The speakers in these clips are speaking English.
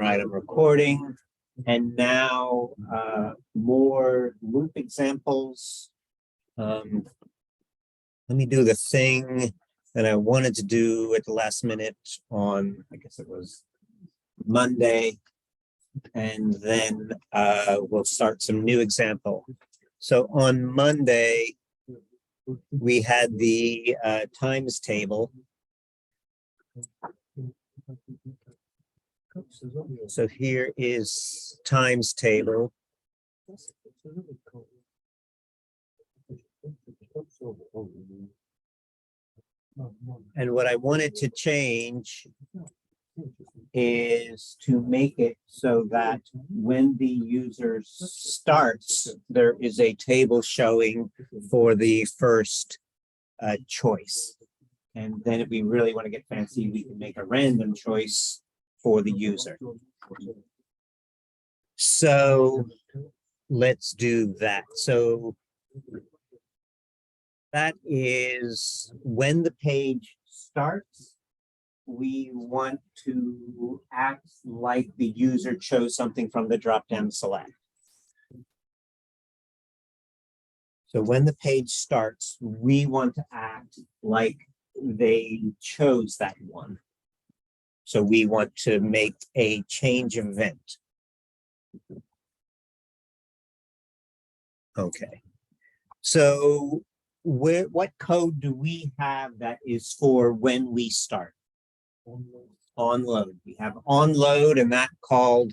Right, I'm recording. And now more loop examples. Let me do the thing that I wanted to do at the last minute on, I guess it was Monday. And then we'll start some new example. So on Monday, we had the times table. So here is times table. And what I wanted to change is to make it so that when the user starts, there is a table showing for the first choice. And then if we really want to get fancy, we can make a random choice for the user. So let's do that. So that is when the page starts, we want to act like the user chose something from the drop-down select. So when the page starts, we want to act like they chose that one. So we want to make a change event. Okay. So what code do we have that is for when we start? Onload. We have onload, and that called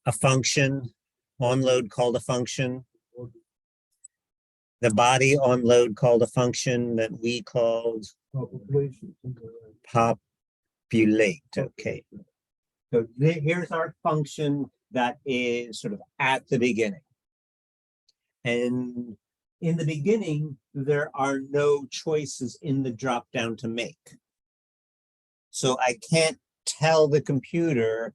a function. Onload called a function. The body onload called a function that we called populate. Okay. So here's our function that is sort of at the beginning. And in the beginning, there are no choices in the drop-down to make. So I can't tell the computer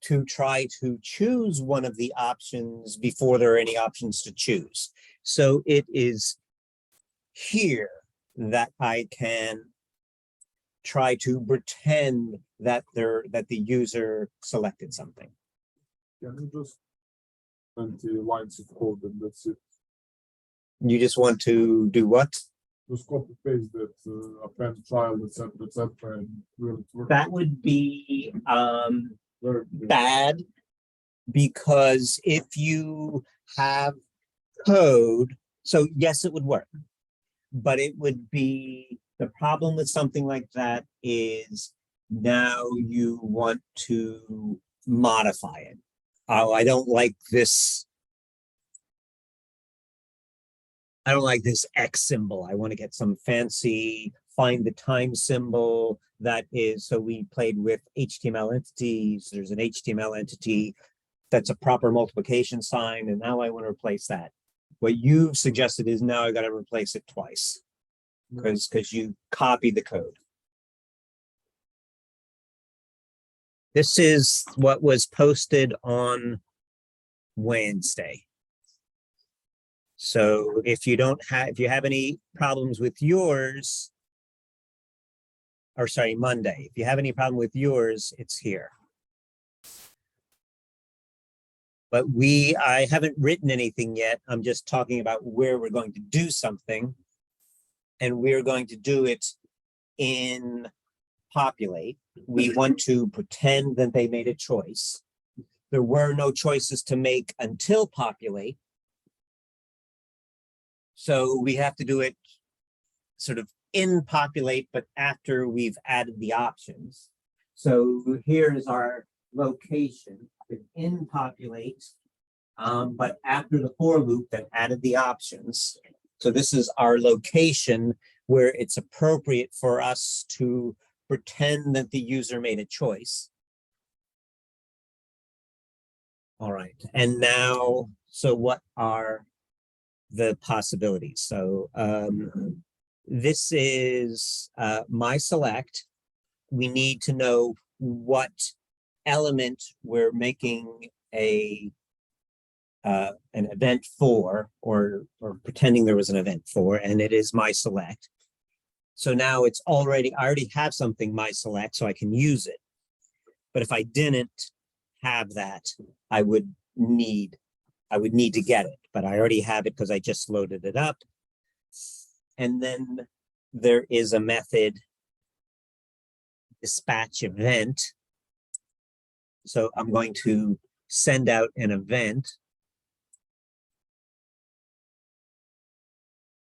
to try to choose one of the options before there are any options to choose. So it is here that I can try to pretend that the user selected something. Can you just 20 lines of code and that's it? You just want to do what? Just copy paste that append child, etc., and really work. That would be bad, because if you have code, so yes, it would work, but it would be, the problem with something like that is now you want to modify it. Oh, I don't like this. I don't like this X symbol. I want to get some fancy find the time symbol that is, so we played with HTML entities. There's an HTML entity that's a proper multiplication sign, and now I want to replace that. What you've suggested is now I got to replace it twice because you copied the code. This is what was posted on Wednesday. So if you have any problems with yours, or sorry, Monday, if you have any problem with yours, it's here. But I haven't written anything yet. I'm just talking about where we're going to do something. And we're going to do it in populate. We want to pretend that they made a choice. There were no choices to make until populate. So we have to do it sort of in populate, but after we've added the options. So here is our location in populate, but after the for loop that added the options. So this is our location where it's appropriate for us to pretend that the user made a choice. All right, and now, so what are the possibilities? So this is my select. We need to know what element we're making an event for, or pretending there was an event for, and it is my select. So now it's I already have something my select, so I can use it. But if I didn't have that, I would need to get it, but I already have it because I just loaded it up. And then there is a method, dispatchEvent. So I'm going to send out an event.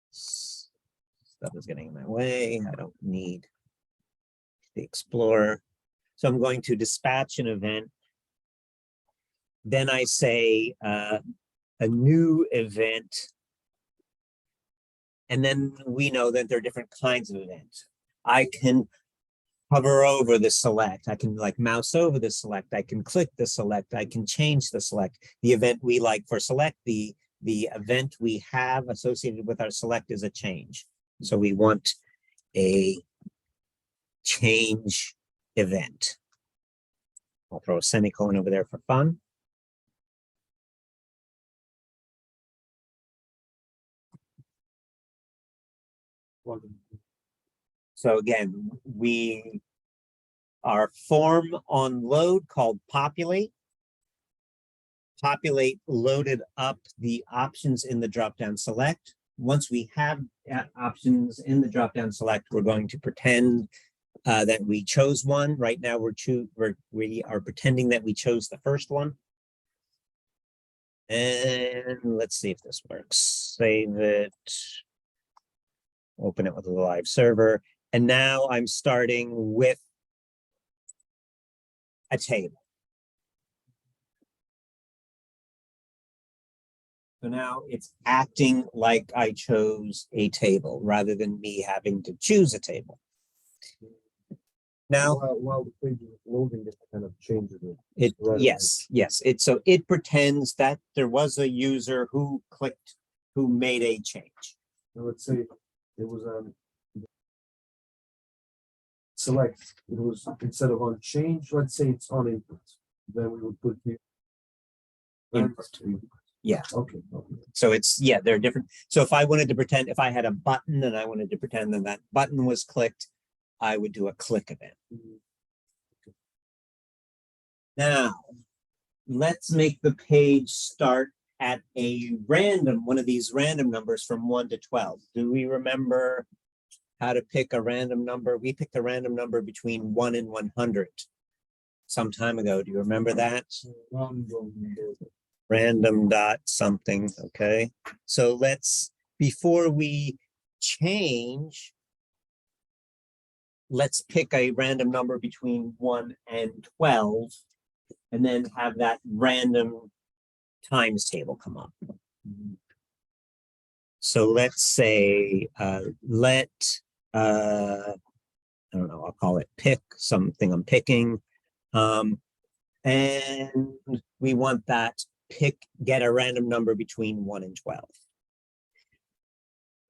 Stuff is getting in my way. I don't need the Explorer. So I'm going to dispatch an event. Then I say a new event. And then we know that there are different kinds of events. I can hover over the select. I can like mouse over the select. I can click the select. I can change the select. The event we like for select, the event we have associated with our select is a change. So we want a change event. I'll throw a semicolon over there for fun. So again, our form on load called populate. Populate loaded up the options in the drop-down select. Once we have options in the drop-down select, we're going to pretend that we chose one. Right now, we are pretending that we chose the first one. And let's see if this works. Save it. Open it with a live server. And now I'm starting with a table. So now it's acting like I chose a table rather than me having to choose a table. Now, while the page is loading, it kind of changes it. Yes. So it pretends that there was a user who made a change. Now let's say it was select. It was instead of on change. Let's say it's on input. Then we would put the Input. Yeah. Okay. So they're different. So if I wanted to pretend, if I had a button and I wanted to pretend that that button was clicked, I would do a click event. Now, let's make the page start at one of these random numbers from 1 to 12. Do we remember how to pick a random number? We picked a random number between 1 and 100 some time ago. Do you remember that? Random dot something, okay? So before we change, let's pick a random number between 1 and 12, and then have that random times table come up. So let's say, I don't know, I'll call it pick something I'm picking. And we want that get a random number between 1 and 12.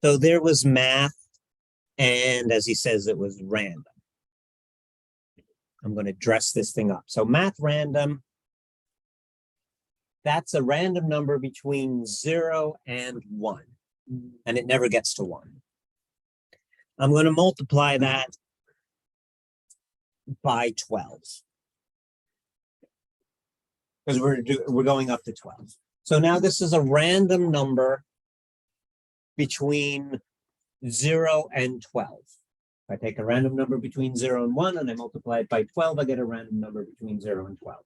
So there was math, and as he says, it was random. I'm going to dress this thing up. So Math.random, that's a random number between 0 and 1, and it never gets to 1. I'm going to multiply that by 12. Because we're going up to 12. So now this is a random number between 0 and 12. If I take a random number between 0 and 1 and I multiply it by 12, I get a random number between 0 and 12.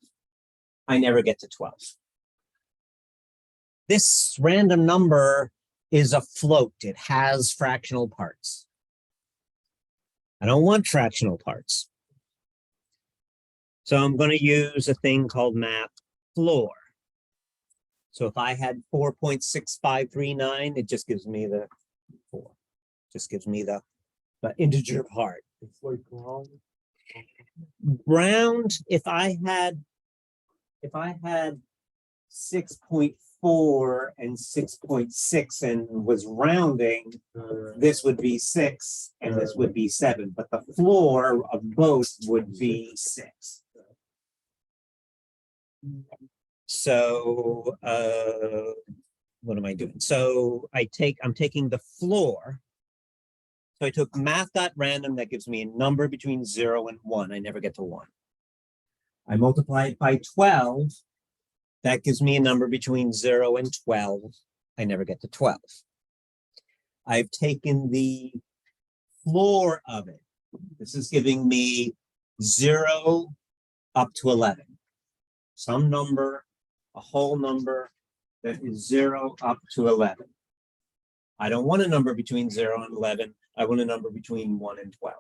I never get to 12. This random number is a float. It has fractional parts. I don't want fractional parts. So I'm going to use a thing called Math.floor. So if I had 4.6539, it just gives me the 4. Just gives me the integer part. It's like round. Round, if I had 6.4 and 6.6 and was rounding, this would be 6 and this would be 7, but the floor of both would be 6. So what am I doing? So I'm taking the floor. So I took Math.random, that gives me a number between 0 and 1. I never get to 1. I multiply it by 12. That gives me a number between 0 and 12. I never get to 12. I've taken the floor of it. This is giving me 0 up to 11. Some number, a whole number that is 0 up to 11. I don't want a number between 0 and 11. I want a number between 1 and 12.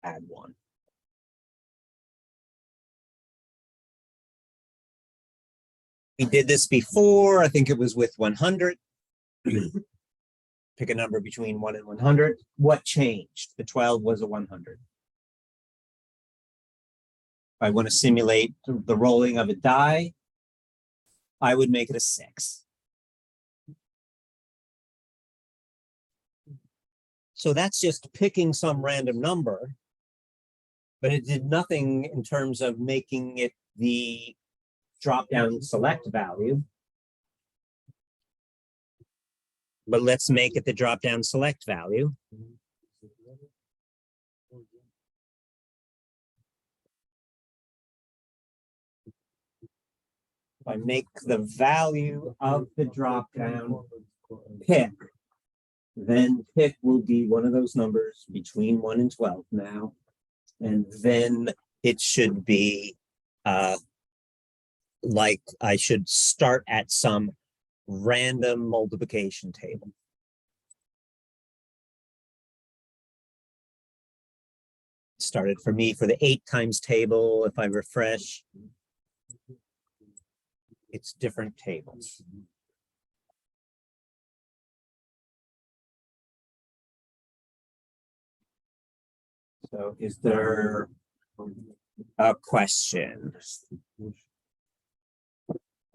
Add 1. We did this before. I think it was with 100. Pick a number between 1 and 100. What changed? The 12 was a 100. If I want to simulate the rolling of a die, I would make it a 6. So that's just picking some random number, but it did nothing in terms of making it the drop-down select value. But let's make it the drop-down select value. If I make the value of the drop-down pick, then pick will be one of those numbers between 1 and 12 now. And then it should be like I should start at some random multiplication table. Started for me for the 8 times table. If I refresh, it's different tables. So is there a question?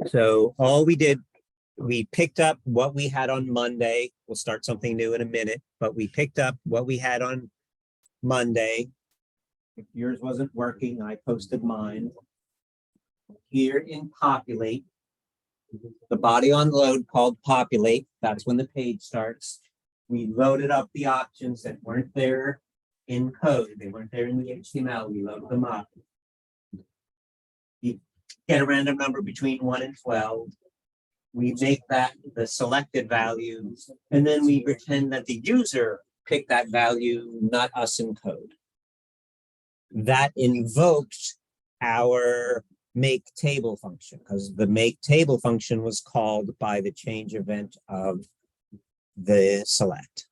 So all we did, we picked up what we had on Monday. We'll start something new in a minute, but we picked up what we had on Monday. If yours wasn't working, I posted mine. Here in populate, the body on load called populate, that's when the page starts. We loaded up the options that weren't there in code. They weren't there in the HTML. We loaded them up. You get a random number between 1 and 12. We make that the selected value, and then we pretend that the user picked that value, not us in code. That invoked our make table function, because the make table function was called by the change event of the select.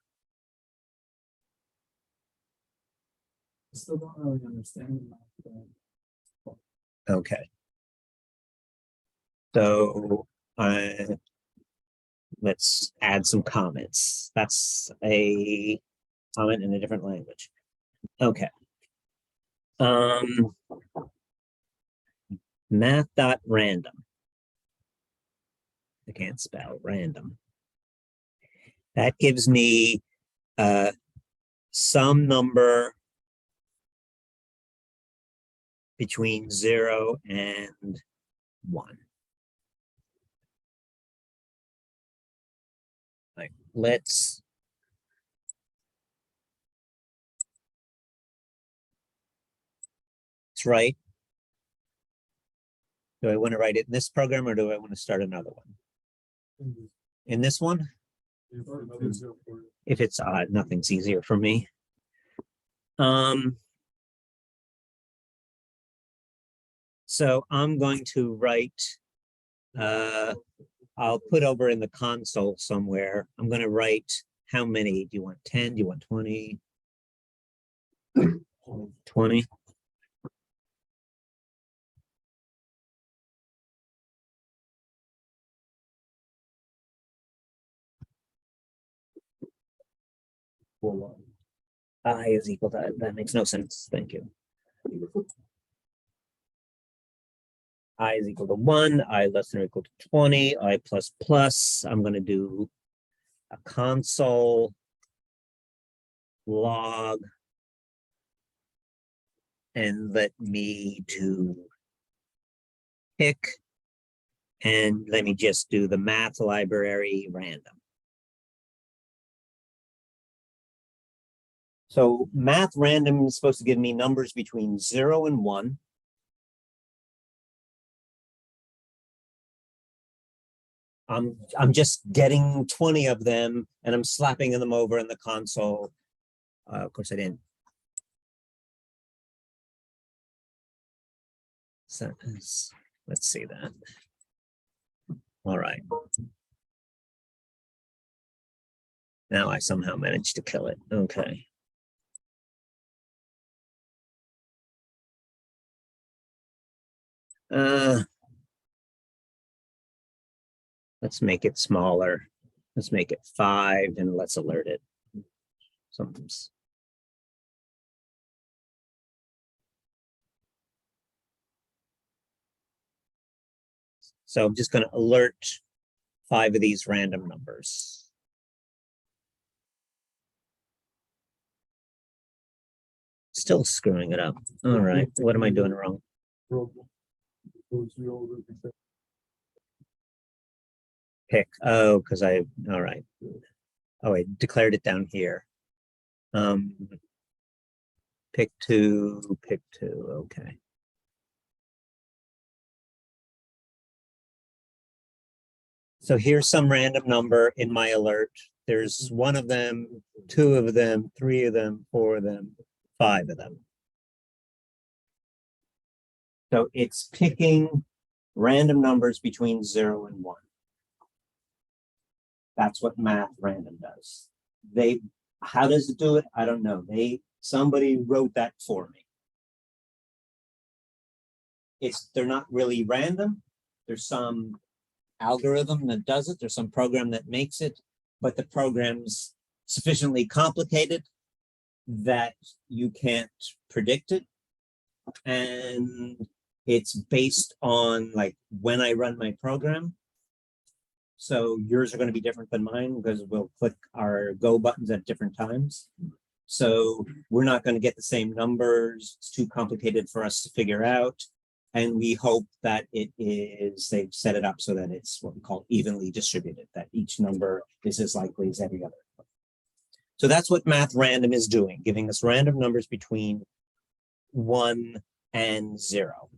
I still don't really understand that. Okay. So let's add some comments. That's a comment in a different language. Okay. Math.random. I can't spell random. That gives me some number between 0 and 1. Like, let's write. Do I want to write it in this program or do I want to start another one? In this one? If it's odd, nothing's easier for me. So I'm going to write, I'll put over in the console somewhere. I'm going to write how many? Do you want 10? Do you want 20? 20. I is equal to, that makes no sense. Thank you. I is equal to 1, I less than or equal to 20, I plus plus. I'm going to do a console log and let me do pick and let me just do the math library random. So Math.random is supposed to give me numbers between 0 and 1. I'm just getting 20 of them and I'm slapping them over in the console. Of course I didn't. So let's see that. All right. Now I somehow managed to kill it. Okay. Let's make it smaller. Let's make it 5 and let's alert it. Something's. So I'm just going to alert 5 of these random numbers. Still screwing it up. All right. What am I doing wrong? Pick. Oh, because all right. Oh, I declared it down here. Pick 2, pick 2. Okay. So here's some random number in my alert. There's 1 of them, 2 of them, 3 of them, 4 of them, 5 of them. So it's picking random numbers between 0 and 1. That's what Math.random does. How does it do it? I don't know. Somebody wrote that for me. They're not really random. There's some algorithm that does it. There's some program that makes it, but the program's sufficiently complicated that you can't predict it. And it's based on like when I run my program. So yours are going to be different than mine because we'll click our go buttons at different times. So we're not going to get the same numbers. It's too complicated for us to figure out. And we hope that they've set it up so that it's what we call evenly distributed, that each number is as likely as every other. So that's what Math.random is doing, giving us random numbers between 1 and 0.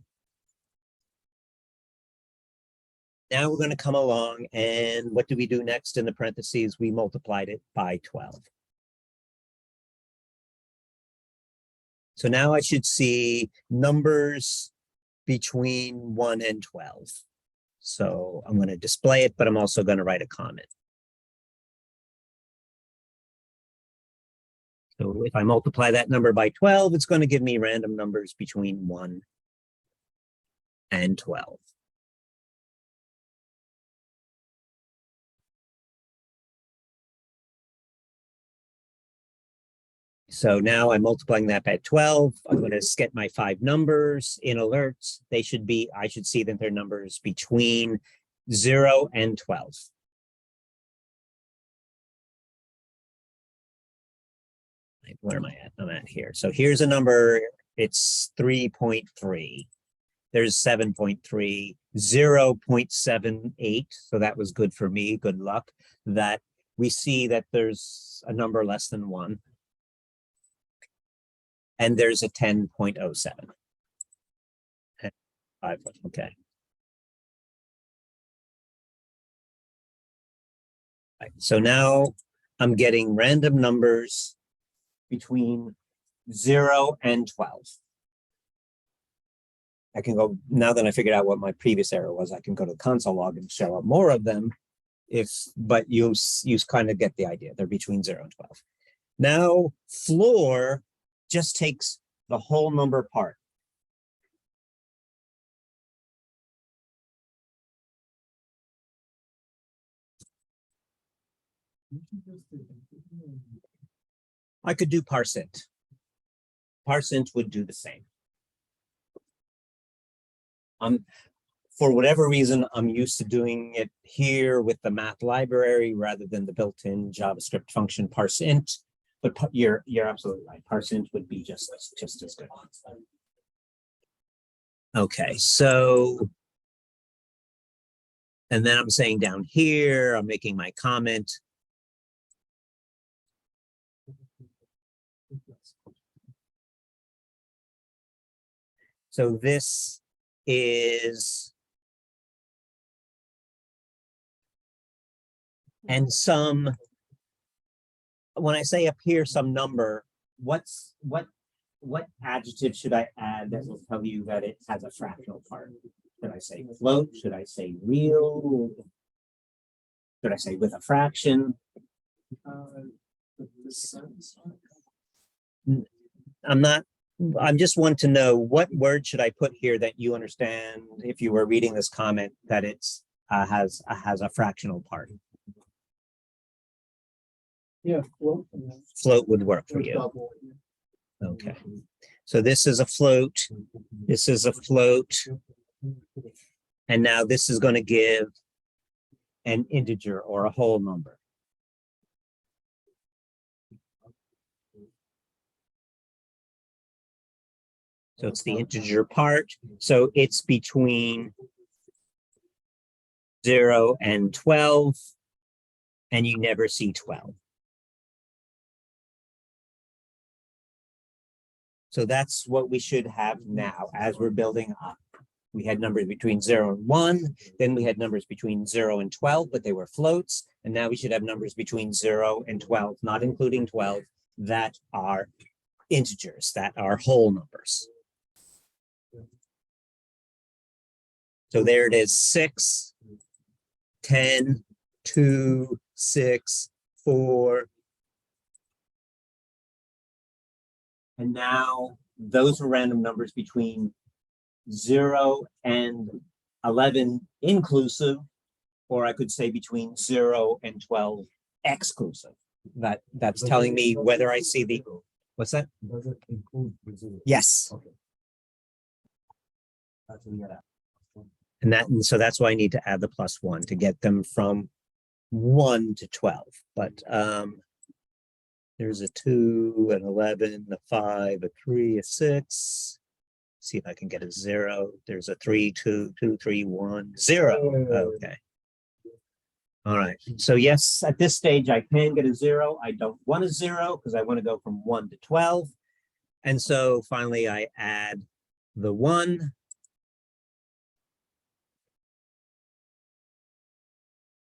Now we're going to come along and what do we do next in the parentheses? We multiplied it by 12. So now I should see numbers between 1 and 12. So I'm going to display it, but I'm also going to write a comment. So if I multiply that number by 12, it's going to give me random numbers between 1 and 12. So now I'm multiplying that by 12. I'm going to get my 5 numbers in alerts. I should see that they're numbers between 0 and 12. Where am I at? I'm at here. So here's a number. It's 3.3. There's 7.3, 0.78. So that was good for me. Good luck. That we see that there's a number less than 1. And there's a 10.07. Okay. Right, so now I'm getting random numbers between 0 and 12. I can go, now that I figured out what my previous error was, I can go to the console log and show up more of them. But you kind of get the idea. They're between 0 and 12. Now, floor just takes the whole number part. I could do parseInt. ParseInt would do the same. For whatever reason, I'm used to doing it here with the math library rather than the built-in JavaScript function parseInt. But you're absolutely right. ParseInt would be just as good. Okay, so and then I'm saying down here, I'm making my comment. So this is and some, when I say up here, some number, what adjective should I add that will tell you that it has a fractional part? Should I say float? Should I say real? Should I say with a fraction? I'm just want to know what word should I put here that you understand if you were reading this comment that it's has a fractional part. Yeah, float. Float would work for you. Okay. So this is a float. This is a float. And now this is going to give an integer or a whole number. So it's the integer part. So it's between 0 and 12, and you never see 12. So that's what we should have now as we're building up. We had numbers between 0 and 1, then we had numbers between 0 and 12, but they were floats, and now we should have numbers between 0 and 12, not including 12, that are integers, that are whole numbers. So there it is, 6, 10, 2, 6, 4. And now those are random numbers between 0 and 11 inclusive, or I could say between 0 and 12 exclusive. That's telling me whether I see the, what's that? Does it include the zero? Yes. Okay. That's what we got. And so that's why I need to add the +1 to get them from 1 to 12. But there's a 2, an 11, a 5, a 3, a 6. See if I can get a 0. There's a 3, 2, 2, 3, 1, 0. Okay. All right. So yes, at this stage, I can get a 0. I don't want a 0 because I want to go from 1 to 12. And so finally, I add the 1.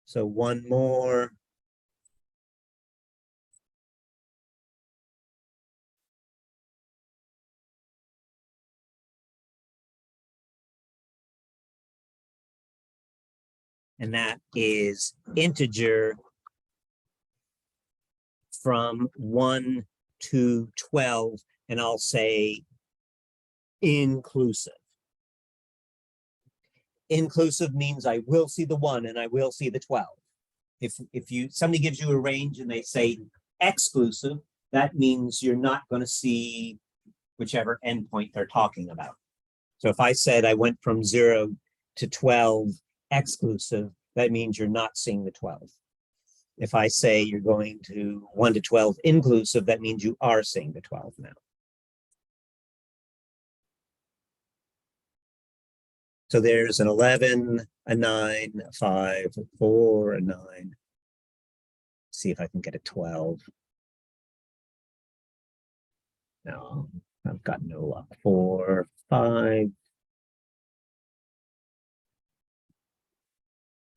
So one more. And that is integer from 1 to 12, and I'll say inclusive. Inclusive means I will see the 1 and I will see the 12. If somebody gives you a range and they say exclusive, that means you're not going to see whichever endpoint they're talking about. So if I said I went from 0 to 12 exclusive, that means you're not seeing the 12. If I say you're going to 1 to 12 inclusive, that means you are seeing the 12 now. So there's an 11, a 9, a 5, a 4, a 9. See if I can get a 12. No, I've got no luck. 4, 5.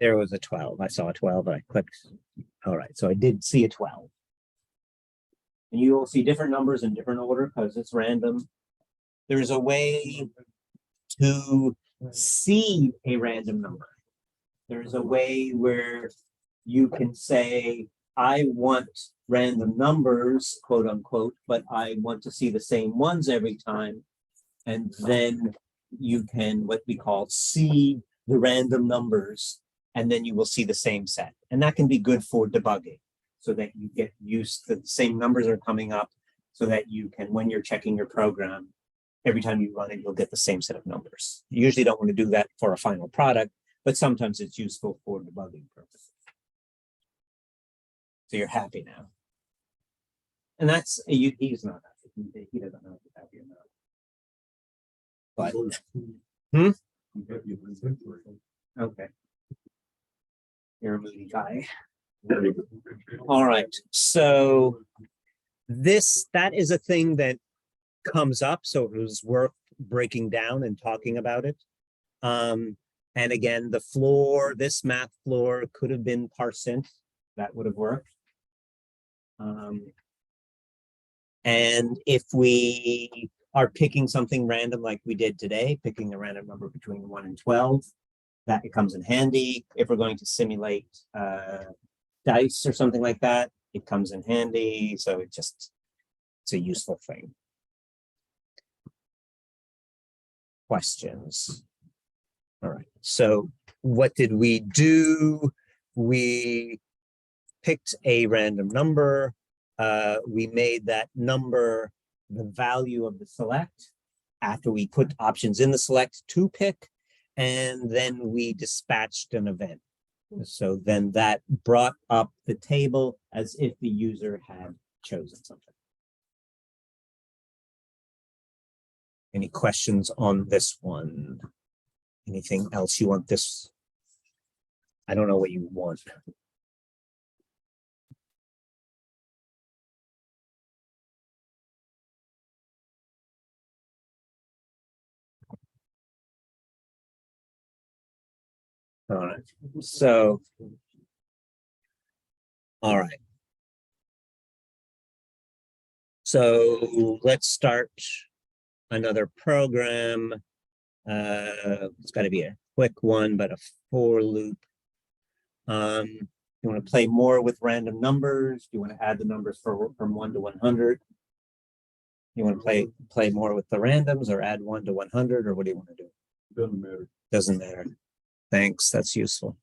There was a 12. I saw a 12, but I clicked. All right, so I did see a 12. And you will see different numbers in different order because it's random. There's a way to see a random number. There's a way where you can say, I want random numbers, quote unquote, but I want to see the same ones every time. And then you can, what we call, see the random numbers, and then you will see the same set. And that can be good for debugging so that you get used to the same numbers are coming up so that you can, when you're checking your program, every time you run it, you'll get the same set of numbers. You usually don't want to do that for a final product, but sometimes it's useful for debugging purposes. So you're happy now. And that's, he's not happy. He doesn't know if he's happy or not. But, okay. You're a moody guy. All right. So that is a thing that comes up. So it was worth breaking down and talking about it. And again, the floor, this math floor could have been %. that would have worked. And if we are picking something random like we did today, picking a random number between 1 and 12, that it comes in handy. If we're going to simulate dice or something like that, it comes in handy. So it's a useful thing. Questions? All right. So what did we do? We picked a random number. We made that number the value of the select after we put options in the select to pick, and then we dispatched an event. So then that brought up the table as if the user had chosen something. Any questions on this one? Anything else you want this? I don't know what you want. All right. So, all right. So let's start another program. It's got to be a quick one, but a for loop. You want to play more with random numbers? Do you want to add the numbers from 1 to 100? You want to play more with the randoms or add 1 to 100, or what do you want to do? Doesn't matter. Doesn't matter. Thanks, that's useful.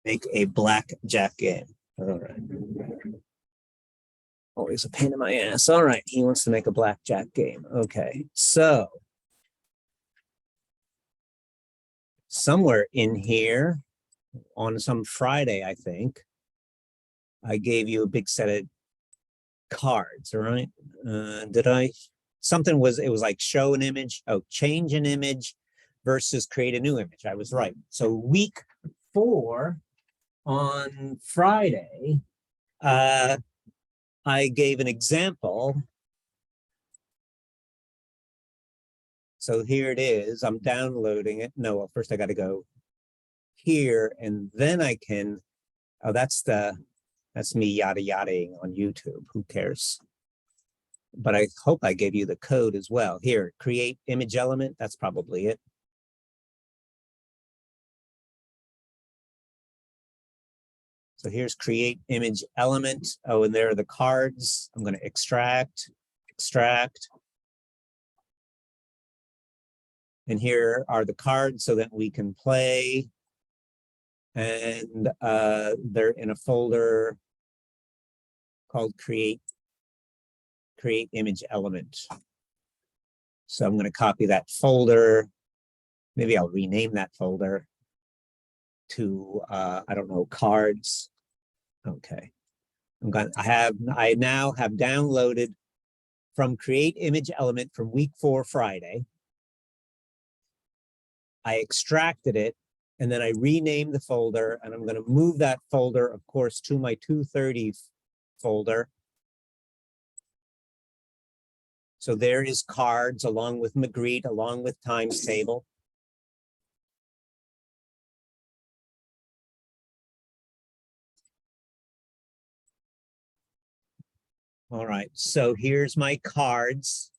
Make a blackjack game. All right. Always a pain in my ass. All right, he wants to make a blackjack game. Okay, so somewhere in here on some Friday, I think, I gave you a big set of cards, all right? Did I? Something was, it was like show an image, change an image versus create a new image. I was right. So week 4 on Friday, I gave an example. So here it is. I'm downloading it. No, well, first I got to go here, and then I can. Oh, that's me yada yadaing on YouTube. Who cares? But I hope I gave you the code as well. Here, create image element. That's probably it. So here's create image element. Oh, and there are the cards. I'm going to extract. And here are the cards so that we can play. And they're in a folder called create image element. So I'm going to copy that folder. Maybe I'll rename that folder to I don't know, cards. Okay. I now have downloaded from create image element from week 4 Friday. I extracted it, and then I renamed the folder, and I'm going to move that folder, of course, to my 230 folder. So there is cards along with Magritte, along with times table. All right, so here's my cards.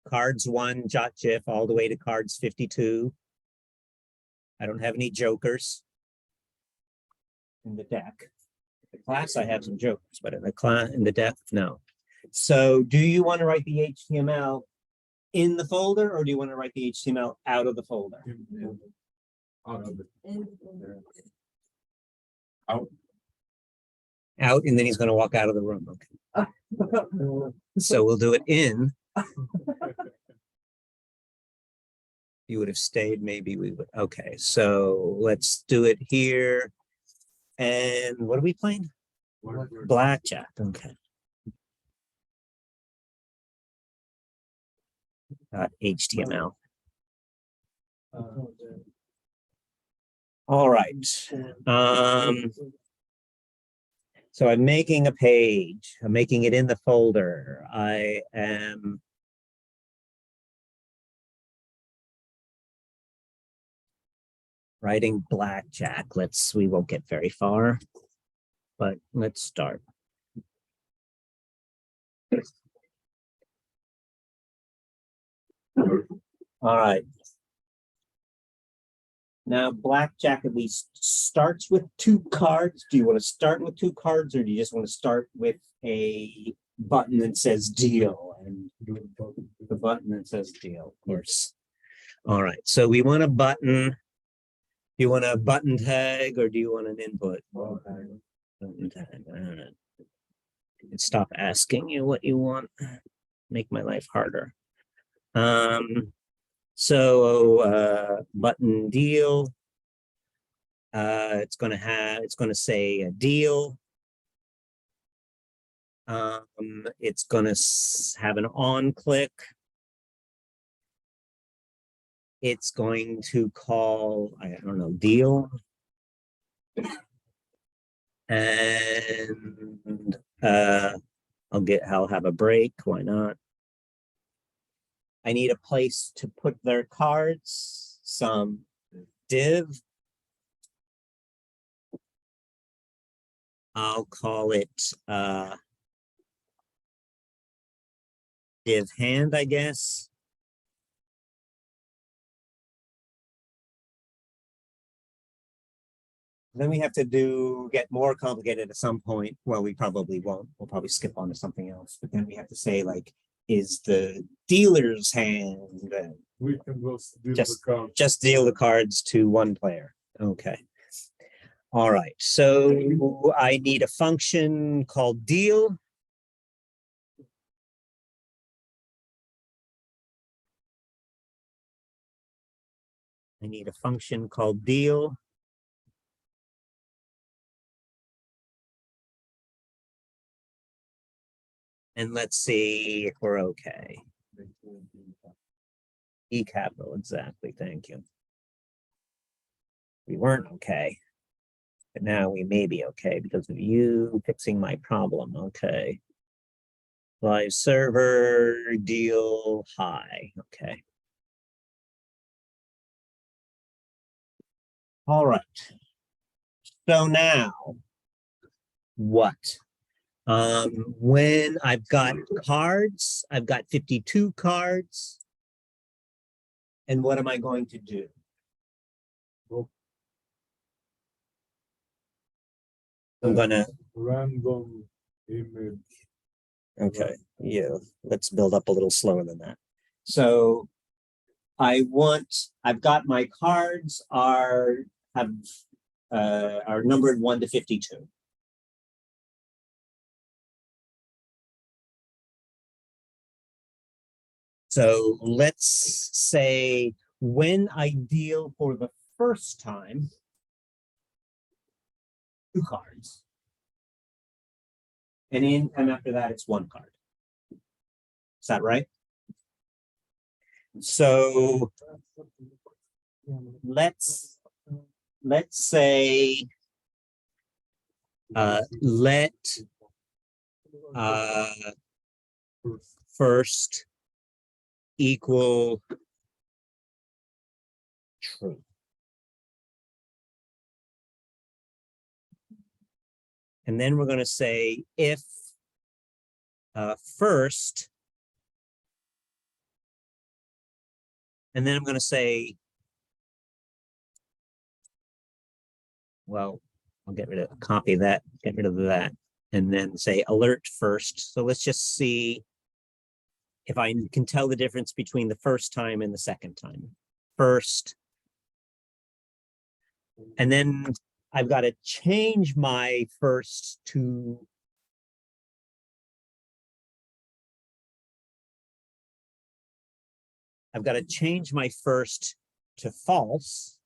Cards 1, JotGIF, all the way to cards 52. I don't have any jokers in the deck. In the class, I have some jokers, but in the deck, no. So do you want to write the HTML in the folder, or do you want to write the HTML out of the folder? Out of it. Out, and then he's going to walk out of the room. Okay. So we'll do it in. You would have stayed, maybe we would. Okay, so let's do it here. And what are we playing? Blackjack. Okay. HTML. All right. So I'm making a page. I'm making it in the folder. I am writing blackjack. We won't get very far, but let's start. All right. Now, blackjack at least starts with 2 cards. Do you want to start with 2 cards, or do you just want to start with a button that says deal? And the button that says deal, of course. All right, so we want a button. Do you want a button tag, or do you want an input? Button tag. I don't know. Stop asking you what you want. Make my life harder. Button deal. It's going to say a deal. It's going to have an on click. It's going to call, I don't know, deal. And I'll have a break. Why not? I need a place to put their cards, some div. I'll call it div hand, I guess. Then we have to get more complicated at some point. Well, we probably won't. We'll probably skip on to something else. But then we have to say, like, is the dealer's hand? We can just deal the cards to one player. Okay. All right. So I need a function called deal. I need a function called deal. And let's see if we're okay. E capital, exactly, thank you. We weren't okay, but now we may be okay because of you fixing my problem, okay. Live server, deal, high, okay. All right, so now, what? When I've got cards, I've got 52 cards. And what am I going to do? I'm gonna random image. Okay, yeah, let's build up a little slower than that. So I've got my cards are numbered 1 to 52. So let's say when I deal for the first time, 2 cards. And after that, it's 1 card. Is that right? So let's say let first equal true. And then we're going to say if first, and then I'm going to say, well, I'll copy that, get rid of that, and then say alert first. So let's just see if I can tell the difference between the first time and the second time. First, and then I've got to change my first to false.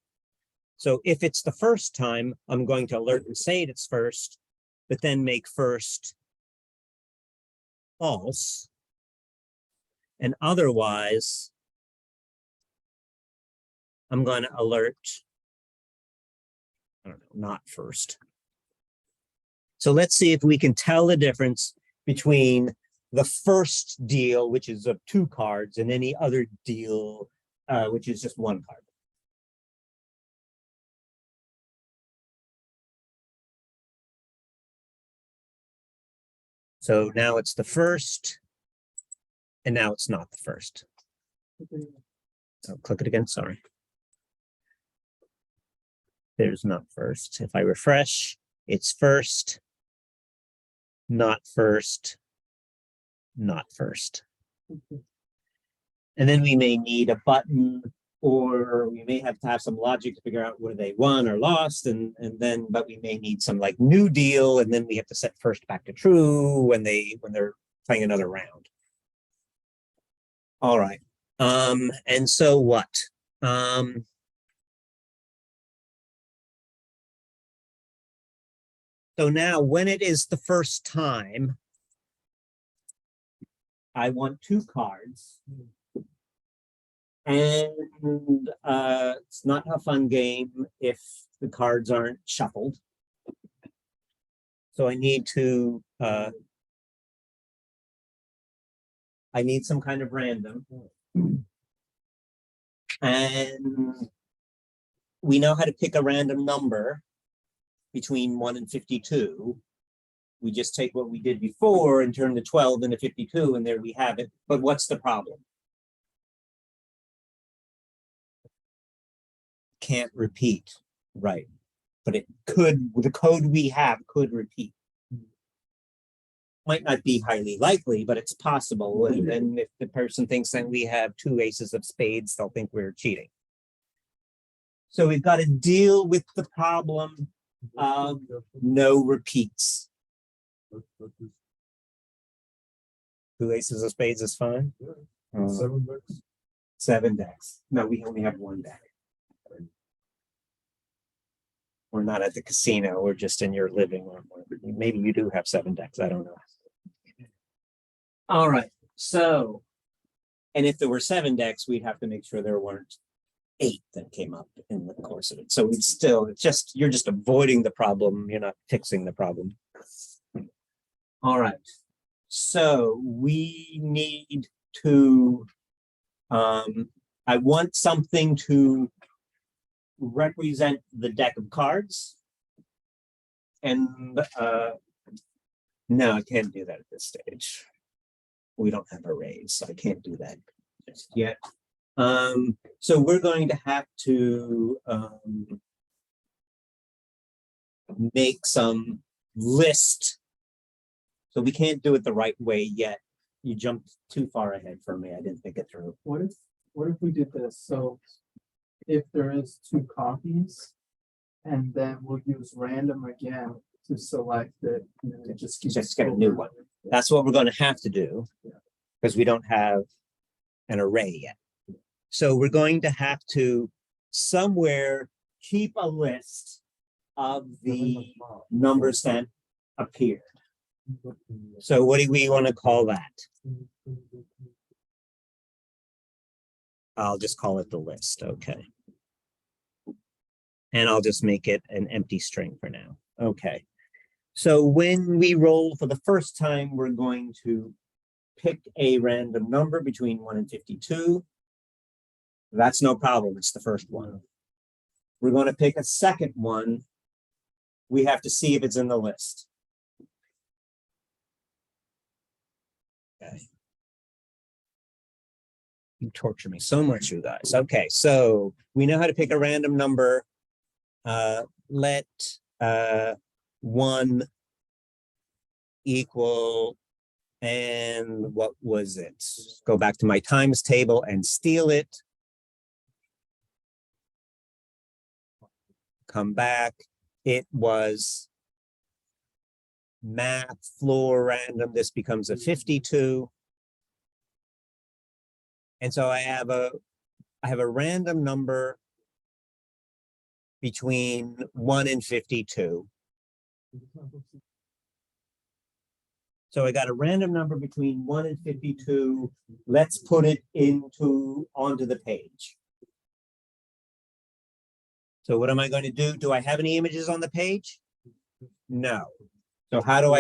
So if it's the first time, I'm going to alert and say it's first, but then make first false. And otherwise, I'm going to alert, I don't know, not first. So let's see if we can tell the difference between the first deal, which is of 2 cards, and any other deal, which is just 1 card. So now it's the first, and now it's not the first. So click it again, sorry. There's not first. If I refresh, it's first, not first, not first. And then we may need a button, or we may have to have some logic to figure out whether they won or lost, and then, but we may need some like new deal, and then we have to set first back to true when they're playing another round. All right. And so what? So now when it is the first time, I want 2 cards. And it's not a fun game if the cards aren't shuffled. So I need to, I need some kind of random. And we know how to pick a random number between 1 and 52. We just take what we did before and turn the 12 into 52, and there we have it. But what's the problem? Can't repeat, right? But it could, the code we have could repeat. Might not be highly likely, but it's possible. And if the person thinks that we have 2 aces of spades, they'll think we're cheating. So we've got to deal with the problem of no repeats. 2 aces of spades is fine. 7 decks. 7 decks. No, we only have 1 deck. We're not at the casino. We're just in your living room. Maybe you do have 7 decks. I don't know. All right. So, and if there were 7 decks, we'd have to make sure there weren't 8 that came up in the course of it. So it's still, it's just, you're just avoiding the problem. You're not fixing the problem. All right. So we need to, I want something to represent the deck of cards. And no, I can't do that at this stage. We don't have arrays, so I can't do that just yet. So we're going to have to make some list. So we can't do it the right way yet. You jumped too far ahead for me. I didn't think it through. What if we did this? So if there is 2 copies, and then we'll use random again to select it, and then it just keeps Just get a new one. That's what we're going to have to do, because we don't have an array yet. So we're going to have to somewhere keep a list of the numbers that appeared. So what do we want to call that? I'll just call it the list. Okay. And I'll just make it an empty string for now. Okay. So when we roll for the first time, we're going to pick a random number between 1 and 52. That's no problem. It's the first one. We're going to pick a second one. We have to see if it's in the list. Okay. You torture me so much, you guys. Okay, so we know how to pick a random number. Let 1 equal, and what was it? Go back to my times table and steal it. Come back. It was Math.floor random. This becomes a 52. And so I have a random number between 1 and 52. So I got a random number between 1 and 52. Let's put it onto the page. So what am I going to do? Do I have any images on the page? No. So how do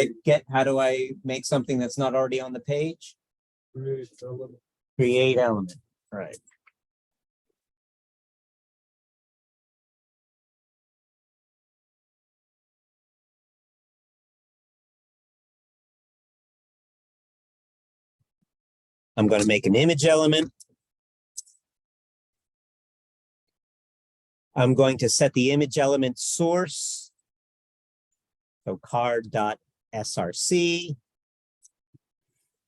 I make something that's not already on the page? Create element, right. I'm going to make an image element. I'm going to set the image element source. So card.src.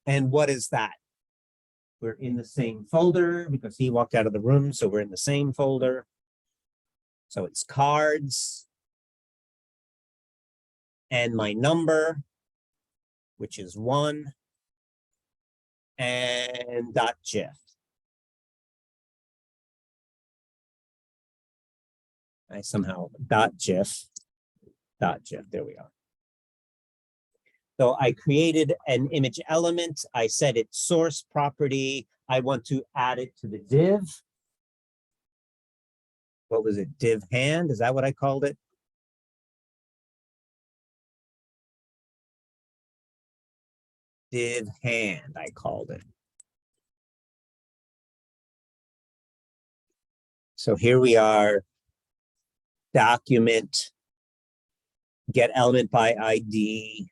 And what is that? We're in the same folder because he walked out of the room, so we're in the same folder. So it's cards. And my number, which is 1, and .gif. I somehow .gif, there we are. So I created an image element. I set its source property. I want to add it to the div. What was it? Div hand? Is that what I called it? Div hand, I called it. So here we are. Document, get element by ID.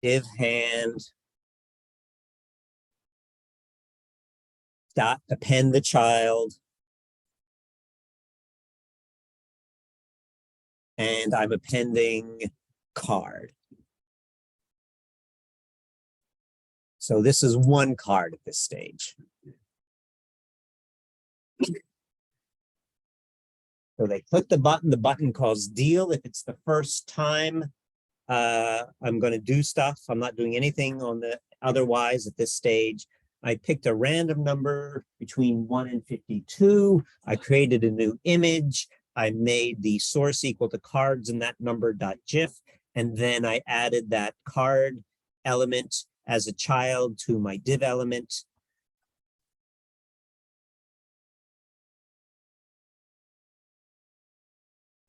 Div hand. Dot append the child. And I'm appending card. So this is one card at this stage. So they click the button calls deal. If it's the first time I'm going to do stuff, I'm not doing anything on the otherwise at this stage. I picked a random number between 1 and 52. I created a new image. I made the source equal to cards and that number.gif. And then I added that card element as a child to my div element.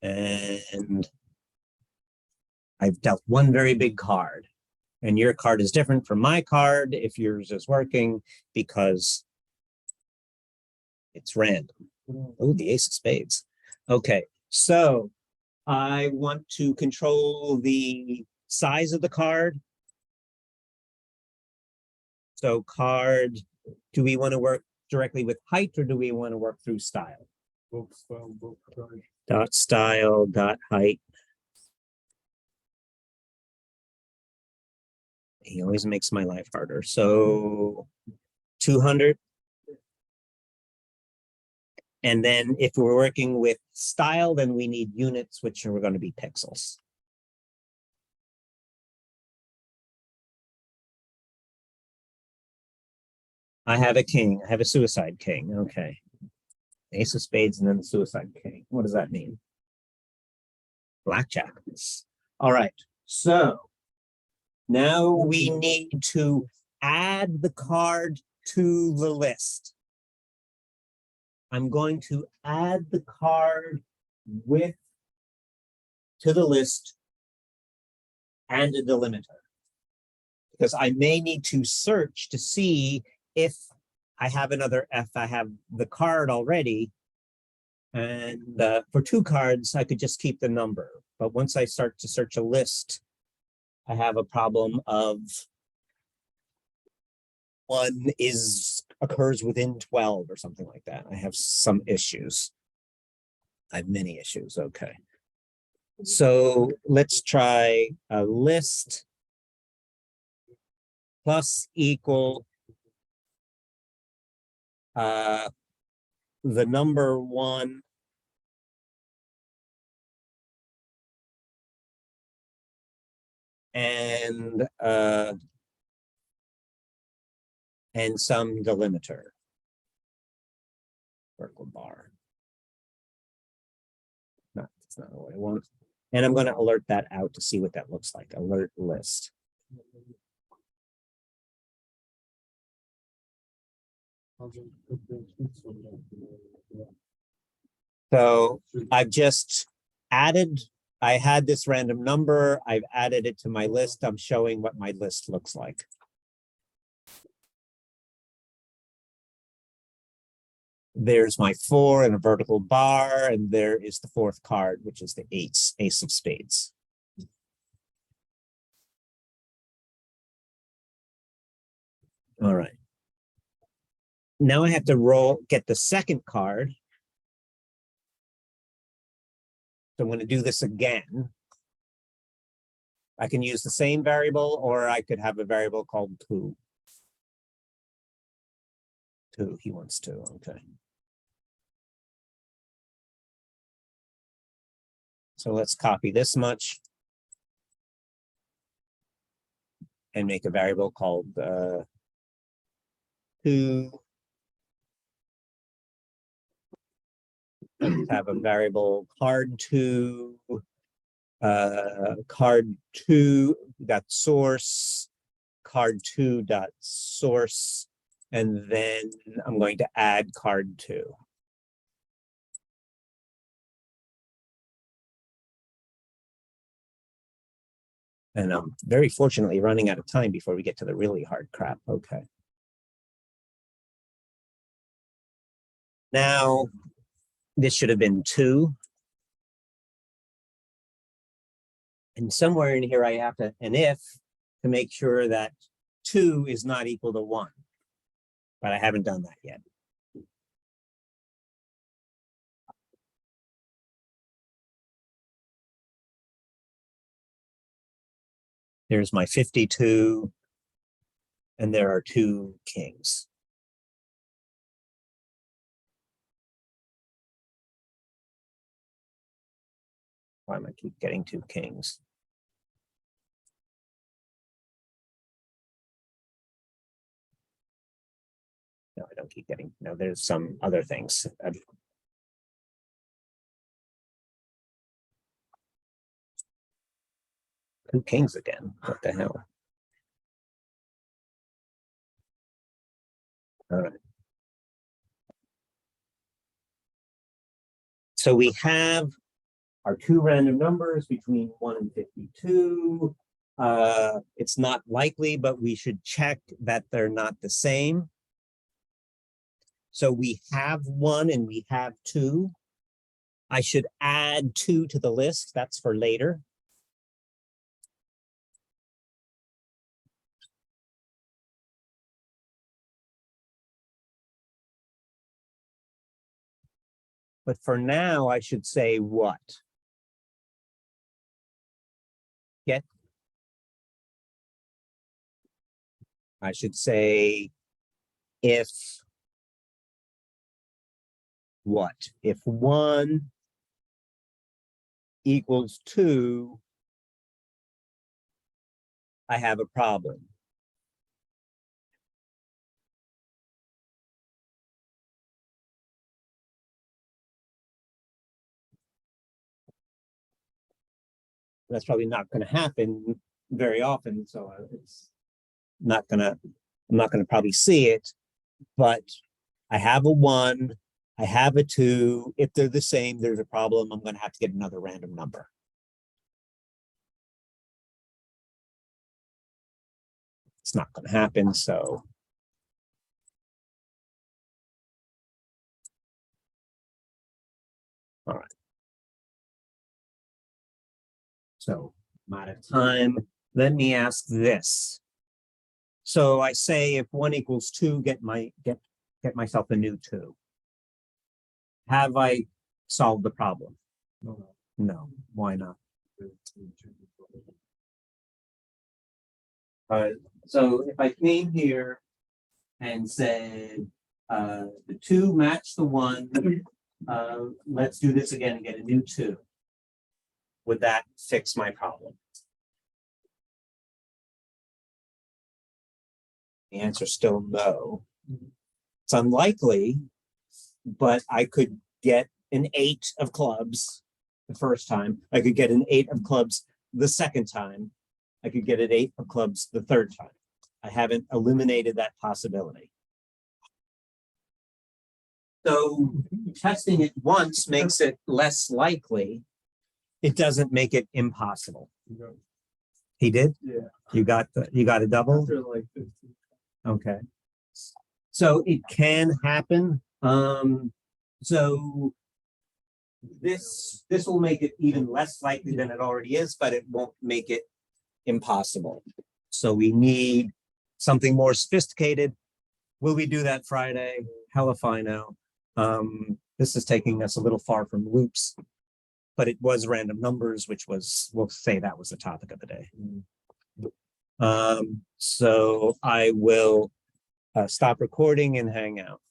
And I've dealt one very big card. And your card is different from my card if yours is working because it's random. Oh, the ace of spades. Okay, so I want to control the size of the card. So card, do we want to work directly with height or do we want to work through style? Both style, both card. Dot style, dot height. He always makes my life harder. So 200. And then if we're working with style, then we need units, which are going to be pixels. I have a king. I have a suicide king. Okay. Ace of spades and then the suicide king. What does that mean? Blackjack. All right. So now we need to add the card to the list. I'm going to add the card to the list and a delimiter. Because I may need to search to see if I have I have the card already. And for 2 cards, I could just keep the number. But once I start to search a list, I have a problem of one occurs within 12 or something like that. I have some issues. I have many issues. Okay. So let's try a list plus equal the number 1 and some delimiter. Vertical bar. No, that's not what I want. And I'm going to alert that out to see what that looks like. Alert list. So I've just added, I had this random number. I've added it to my list. I'm showing what my list looks like. There's my 4 and a vertical bar, and there is the 4th card, which is the ace of spades. All right. Now I have to get the second card. So I'm going to do this again. I can use the same variable, or I could have a variable called 2. 2, he wants 2, okay. So let's copy this much and make a variable called 2. Have a variable card2, card2.source, card2.source, and then I'm going to add card2. And I'm very fortunately running out of time before we get to the really hard crap. Okay. Now, this should have been 2. And somewhere in here, I have an if to make sure that 2 is not equal to 1. But I haven't done that yet. There's my 52, and there are 2 kings. Why am I keep getting 2 kings? No, I don't keep getting, no, there's some other things. 2 kings again, what the hell? All right. So we have our 2 random numbers between 1 and 52. It's not likely, but we should check that they're not the same. So we have 1 and we have 2. I should add 2 to the list. That's for later. But for now, I should say what? Get. I should say if what? If 1 equals 2, I have a problem. That's probably not going to happen very often, so it's not gonna, I'm not gonna probably see it, but I have a 1, I have a 2. If they're the same, there's a problem. I'm gonna have to get another random number. It's not gonna happen, so. All right. So I'm out of time. Let me ask this. So I say if 1 equals 2, get myself a new 2. Have I solved the problem? No. Why not? So if I came here and said the 2 match the 1, let's do this again and get a new 2. Would that fix my problem? The answer is still no. It's unlikely, but I could get an 8 of clubs the first time. I could get an 8 of clubs the second time. I could get an 8 of clubs the third time. I haven't eliminated that possibility. So testing it once makes it less likely. It doesn't make it impossible. He did? Yeah. You got a double? After like 15. Okay. So it can happen. So this will make it even less likely than it already is, but it won't make it impossible. So we need something more sophisticated. Will we do that Friday? Hell if I know. This is taking us a little far from loops, but it was random numbers, which was, we'll say that was the topic of the day. So I will stop recording and hang out.